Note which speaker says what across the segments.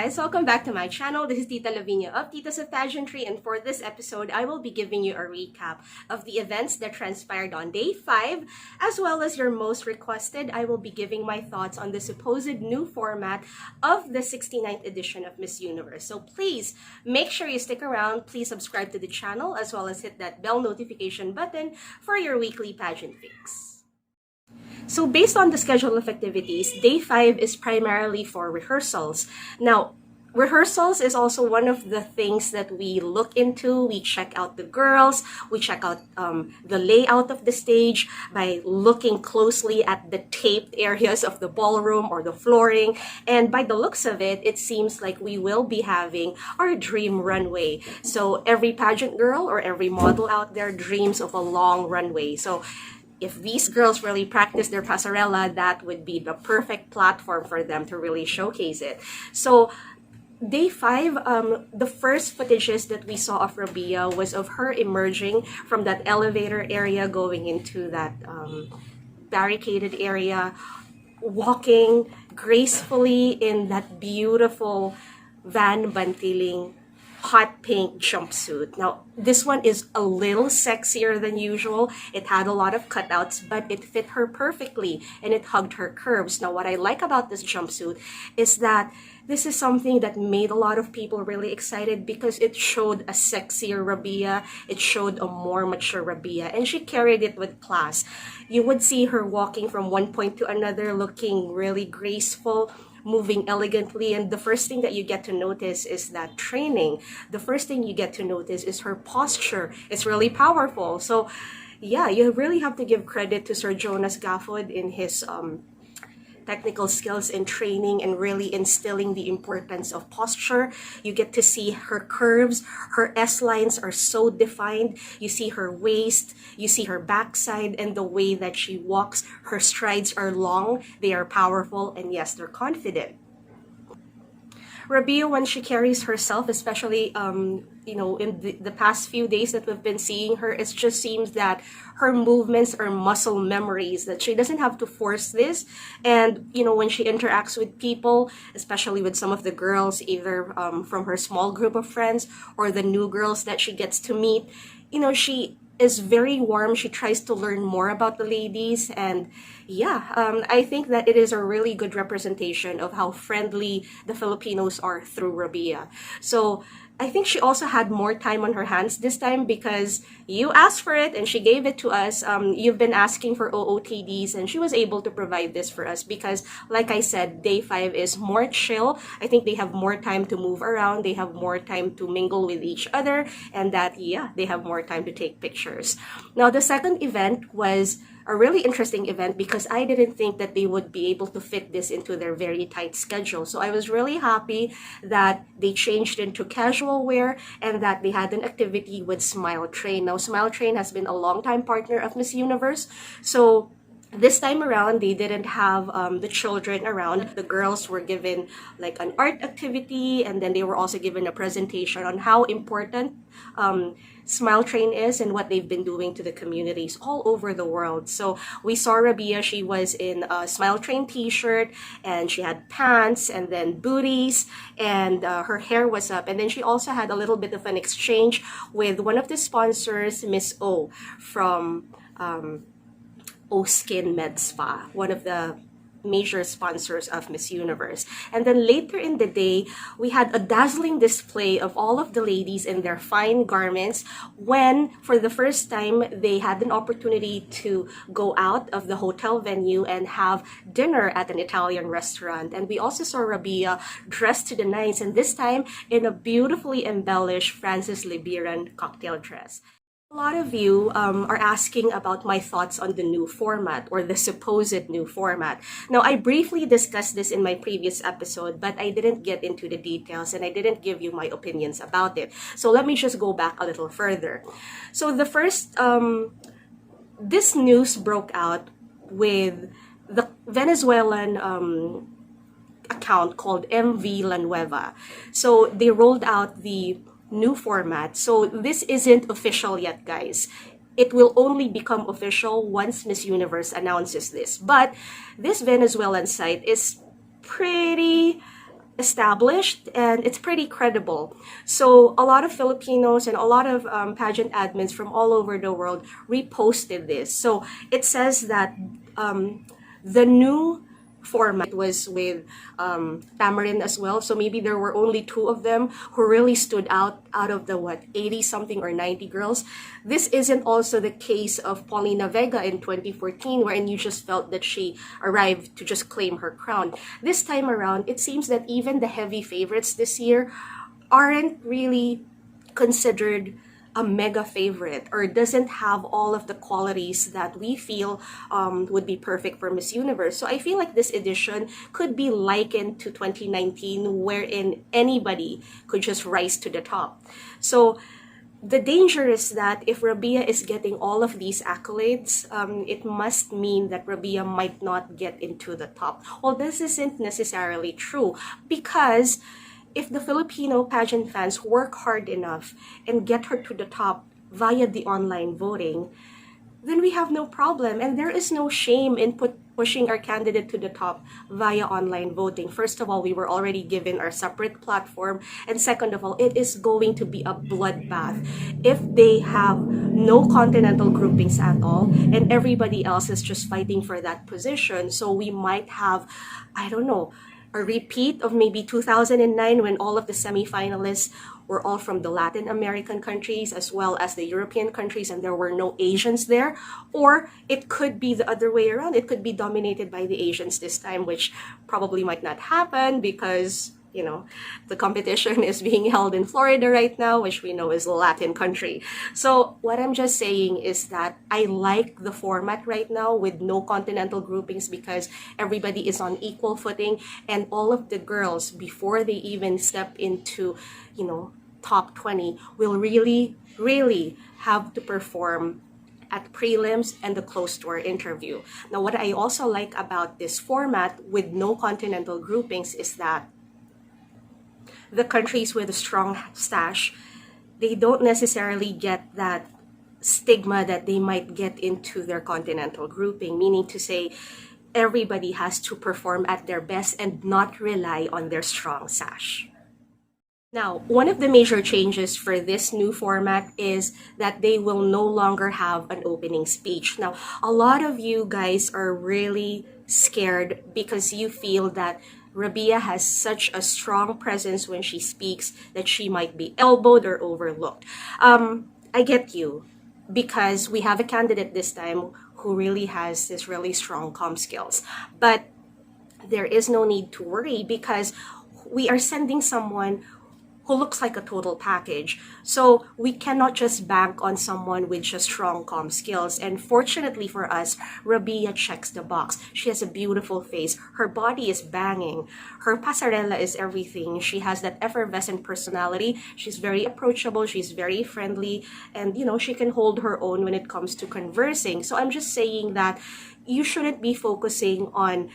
Speaker 1: guys, welcome back to my channel. This is Tita Lavinia of Tita's of Pageantry, and for this episode, I will be giving you a recap of the events that transpired on day 5, as well as your most requested. I will be giving my thoughts on the supposed new format of the 69th edition of Miss Universe. So please make sure you stick around. Please subscribe to the channel, as well as hit that bell notification button for your weekly pageant fix. So based on the schedule of activities, day 5 is primarily for rehearsals. Now, rehearsals is also one of the things that we look into. We check out the girls, we check out the layout of the stage by looking closely at the taped areas of the ballroom or the flooring. And by the looks of it, it seems like we will be having our dream runway. So every pageant girl or every model out there dreams of a long runway. So if these girls really practice their pasarela, that would be the perfect platform for them to really showcase it. So day 5, the first footages that we saw of Rabiya was of her emerging from that elevator area, going into that barricaded area, walking gracefully in that beautiful Van Bantiling hot pink jumpsuit. Now, this one is a little sexier than usual. It had a lot of cutouts, but it fit her perfectly and it hugged her curves. Now, what I like about this jumpsuit is that this is something that made a lot of people really excited because it showed a sexier Rabiya, it showed a more mature Rabiya, and she carried it with class. You would see her walking from one point to another, looking really graceful, moving elegantly, and the first thing that you get to notice is that training. The first thing you get to notice is her posture. It's really powerful. So yeah, you really have to give credit to Sir Jonas Gafford in his technical skills in training and really instilling the importance of posture. You get to see her curves. Her S-lines are so defined. You see her waist, you see her backside, and the way that she walks. Her strides are long, they are powerful, and yes, they're confident. Rabiya, when she carries herself, especially in the past few days that we've been seeing her, it just seems that her movements are muscle memories, that she doesn't have to force this. And when she interacts with people, especially with some of the girls, either from her small group of friends or the new girls that she gets to meet, she is very warm. She tries to learn more about the ladies, and I think that it is a really good representation of how friendly the Filipinos are through Rabiya. So I think she also had more time on her hands this time because you asked for it and she gave it to us. You've been asking for OOTDs and she was able to provide this for us because, like I said, day 5 is more chill. I think they have more time to move around. They have more time to mingle with each other, and that, they have more time to take pictures. Now, the second event was a really interesting event because I didn't think that they would be able to fit this into their very tight schedule. So I was really happy that they changed into casual wear and that they had an activity with Smile Train. Now, Smile Train has been a long-time partner of Miss Universe. So this time around, they didn't have the children around. The girls were given like an art activity, and then they were also given a presentation on how important Smile Train is and what they've been doing to the communities all over the world. So we saw Rabiya. She was in a Smile Train t-shirt, and she had pants and then booties, and her hair was up. And then she also had a little bit of an exchange with one of the sponsors, Miss O from O-Skin Med Spa, one of the major sponsors of Miss Universe. And then later in the day, we had a dazzling display of all of the ladies in their fine garments when, for the first time, they had an opportunity to go out of the hotel venue and have dinner at an Italian restaurant. And we also saw Rabiya dressed to the nines, and this time in a beautifully embellished Francis Libiran cocktail dress. A lot of you are asking about my thoughts on the new format or the supposed new format. Now, I briefly discussed this in my previous episode, but I didn't get into the details and I didn't give you my opinions about it. So let me just go back a little further. So the first, this news broke out with the Venezuelan account called MV La Nueva. So they rolled out the new format. So this isn't official yet, guys. It will only become official once Miss Universe announces this. But this Venezuelan site is pretty established and it's pretty credible. So a lot of Filipinos and a lot of pageant admins from all over the world reposted this. So it says that the new format was with Tamarin as well. So maybe there were only two of them who really stood out of the 80 something or 90 girls. This isn't also the case of Paulina Vega in 2014, wherein you just felt that she arrived to just claim her crown. This time around, it seems that even the heavy favorites this year aren't really considered a mega favorite or doesn't have all of the qualities that we feel would be perfect for Miss Universe. So I feel like this edition could be likened to 2019, wherein anybody could just rise to the top. So the danger is that if Rabia is getting all of these accolades, it must mean that Rabia might not get into the top. Well, this isn't necessarily true, because if the Filipino pageant fans work hard enough and get her to the top via the online voting, then we have no problem. And there is no shame in pushing our candidate to the top via online voting. First of all, we were already given our separate platform. And second of all, it is going to be a bloodbath if they have no continental groupings at all and everybody else is just fighting for that position. So we might have, I don't know, a repeat of maybe 2009 when all of the semifinalists were all from the Latin American countries as well as the European countries and there were no Asians there. Or it could be the other way around. It could be dominated by the Asians this time, which probably might not happen because, you know, the competition is being held in Florida right now, which we know is a Latin country. So what I'm just saying is that I like the format right now with no continental groupings because everybody is on equal footing and all of the girls, before they even step into, you know, top 20, will really, really have to perform at prelims and the closed door interview. Now, what I also like about this format with no continental groupings is that the countries with a strong stash, they don't necessarily get that stigma that they might get into their continental grouping, meaning to say everybody has to perform at their best and not rely on their strong sash. Now, one of the major changes for this new format is that they will no longer have an opening speech. Now, a lot of you guys are really scared because you feel that Rabia has such a strong presence when she speaks that she might be elbowed or overlooked. I get you, because we have a candidate this time who really has this really strong comm skills. But there is no need to worry because we are sending someone who looks like a total package. So we cannot just bank on someone with just strong comm skills. And fortunately for us, Rabia checks the box. She has a beautiful face. Her body is banging. Her pasarela is everything. She has that effervescent personality. She's very approachable. She's very friendly. And, you know, she can hold her own when it comes to conversing. So I'm just saying that you shouldn't be focusing on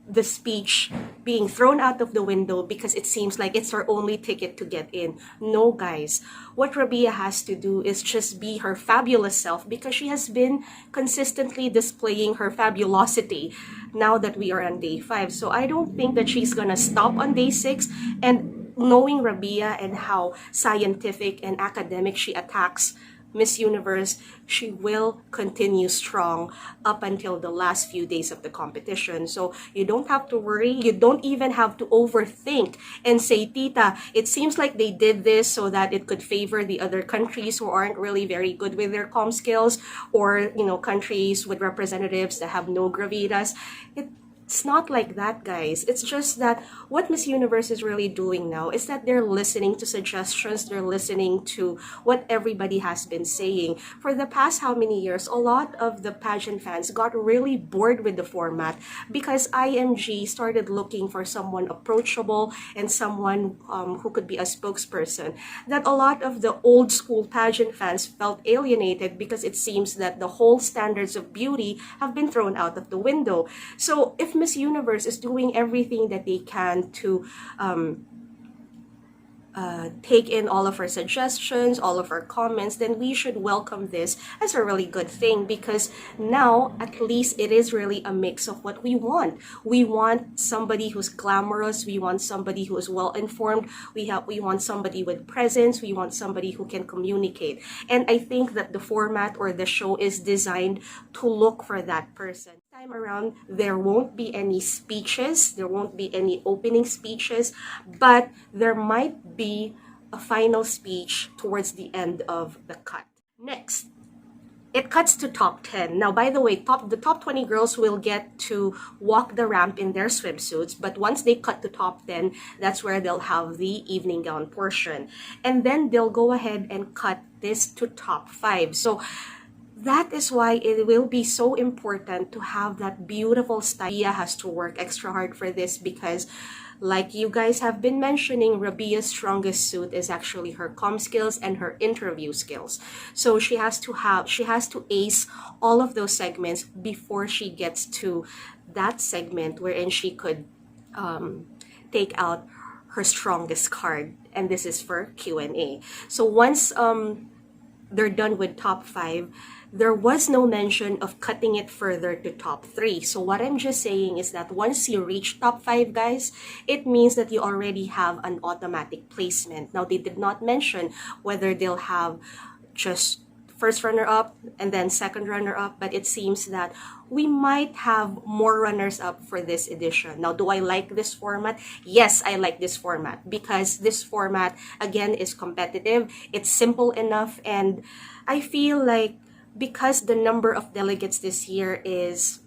Speaker 1: the speech being thrown out of the window because it seems like it's her only ticket to get in. No, guys. What Rabia has to do is just be her fabulous self because she has been consistently displaying her fabulosity now that we are on day 5. So I don't think that she's gonna stop on day 6. And knowing Rabia and how scientific and academic she attacks Miss Universe, she will continue strong up until the last few days of the competition. So you don't have to worry. You don't even have to overthink and say, Tita, it seems like they did this so that it could favor the other countries who aren't really very good with their comm skills, or, you know, countries with representatives that have no gravitas. It's not like that, guys. It's just that what Miss Universe is really doing now is that they're listening to suggestions. They're listening to what everybody has been saying. For the past how many years, a lot of the pageant fans got really bored with the format because IMG started looking for someone approachable and someone who could be a spokesperson. That a lot of the old school pageant fans felt alienated because it seems that the whole standards of beauty have been thrown out of the window. So if Miss Universe is doing everything that they can to take in all of our suggestions, all of our comments, then we should welcome this as a really good thing, because now at least it is really a mix of what we want. We want somebody who's glamorous, we want somebody who is well informed, we want somebody with presence, we want somebody who can communicate. And I think that the format or the show is designed to look for that person. Time around, there won't be any speeches, there won't be any opening speeches, but there might be a final speech towards the end of the cut. Next, it cuts to top 10. Now, by the way, the top 20 girls will get to walk the ramp in their swimsuits, but once they cut to top 10, that's where they'll have the evening gown portion. And then they'll go ahead and cut this to top 5. So that is why it will be so important to have that beautiful style. Rabia has to work extra hard for this because, like you guys have been mentioning, Rabia's strongest suit is actually her comm skills and her interview skills. So she has to ace all of those segments before she gets to that segment wherein she could take out her strongest card, and this is for Q&A. So once they're done with top 5, there was no mention of cutting it further to top 3. So what I'm just saying is that once you reach top 5, guys, it means that you already have an automatic placement. Now, they did not mention whether they'll have just first runner-up and then second runner-up, but it seems that we might have more runners-up for this edition. Now, do I like this format? Yes, I like this format because this format, again, is competitive. It's simple enough, and I feel like because the number of delegates this year is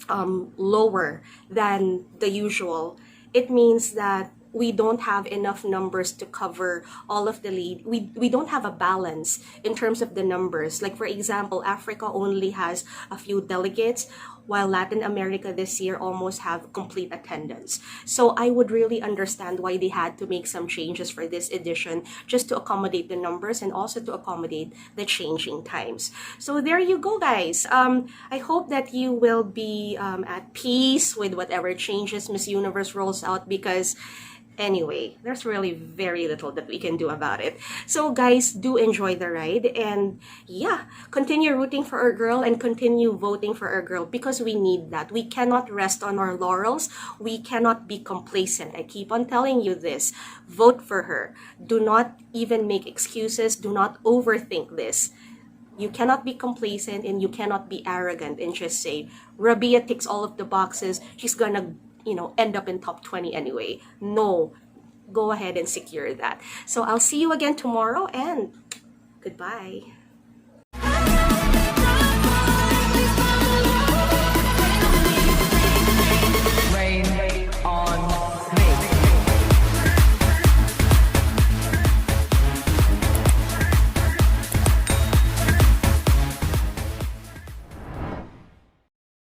Speaker 1: lower than the usual, it means that we don't have enough numbers to cover all of the lead. We don't have a balance in terms of the numbers. Like, for example, Africa only has a few delegates, while Latin America this year almost have complete attendance. So I would really understand why they had to make some changes for this edition, just to accommodate the numbers and also to accommodate the changing times. So there you go, guys. I hope that you will be at peace with whatever changes Miss Universe rolls out, because anyway, there's really very little that we can do about it. So guys, do enjoy the ride, and yeah, continue rooting for our girl and continue voting for our girl, because we need that. We cannot rest on our laurels. We cannot be complacent. I keep on telling you this. Vote for her. Do not even make excuses. Do not overthink this. You cannot be complacent and you cannot be arrogant and just say, Rabia ticks all of the boxes, she's gonna end up in top 20 anyway. No, go ahead and secure that. So I'll see you again tomorrow, and goodbye.